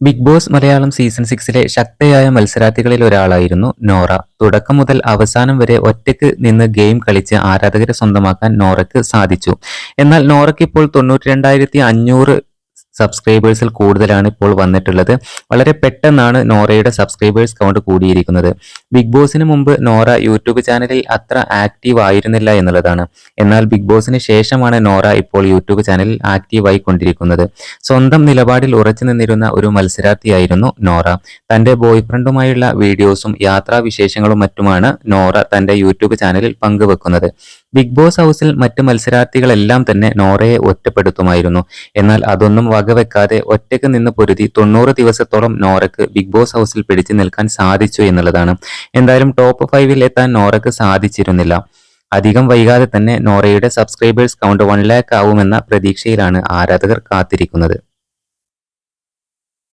Big boss Malayalam season 6ലെ ശക്തയായ മത്സരാർത്ഥികളിൽ ഒരാളായിരുന്നു നോറ. തുടക്കം മുതൽ അവസാനം വരെ ഒറ്റയ്ക്ക് നിന്ന് ഗെയിം കളിച്ച് ആരാധകരെ സ്വന്തമാക്കാൻ നോറയ്ക്ക് സാധിച്ചു. എന്നാൽ നോറയ്ക്കിപ്പോൾ 92,500 സബ്സ്ക്രൈബേഴ്സിൽ കൂടുതലാണ് ഇപ്പോൾ വന്നിട്ടുള്ളത്. വളരെ പെട്ടെന്നാണ് നോറയുടെ സബ്സ്ക്രൈബേഴ്സ് കൗണ്ട് കൂടിയിരിക്കുന്നത്. ബിഗ് ബോസിന് മുമ്പ് നോറ യൂട്യൂബ് ചാനലിൽ അത്ര ആക്റ്റീവ് ആയിരുന്നില്ല എന്നുള്ളതാണ്. എന്നാൽ ബിഗ് ബോസിന് ശേഷമാണ് നോറ ഇപ്പോൾ യൂട്യൂബ് ചാനലിൽ ആക്റ്റീവായി കൊണ്ടിരിക്കുന്നത്. സ്വന്തം നിലപാടിൽ ഉറച്ചു നിന്നിരുന്ന ഒരു മത്സരാർത്ഥിയായിരുന്നു നോറ. തന്റെ ബോയ്ഫ്രണ്ടുമായുള്ള വീഡിയോസും യാത്രാവിശേഷങ്ങളും മറ്റുമാണ് നോറ തന്റെ യൂട്യൂബ് ചാനലിൽ പങ്കുവെക്കുന്നത്. ബിഗ് ബോസ് ഹൗസിൽ മറ്റ് മത്സരാർത്ഥികളെല്ലാം തന്നെ നോറയെ ഒറ്റപ്പെടുത്തുമായിരുന്നു. എന്നാൽ അതൊന്നും വകവെക്കാതെ ഒറ്റയ്ക്ക് നിന്ന് പൊരുതി 90 ദിവസത്തോളം നോറയ്ക്ക് ബിഗ് ബോസ് ഹൗസിൽ പിടിച്ചു നിൽക്കാൻ സാധിച്ചു എന്നുള്ളതാണ്. എന്തായാലും ടോപ്പ് 5-ൽ എത്താൻ നോറയ്ക്ക് സാധിച്ചിരുന്നില്ല. അധികം വൈകാതെ തന്നെ നോറയുടെ സബ്സ്ക്രൈബേഴ്സ് കൗണ്ട് 1 lakh ആവുമെന്ന പ്രതീക്ഷയിലാണ് ആരാധകർ കാത്തിരിക്കുന്നത്.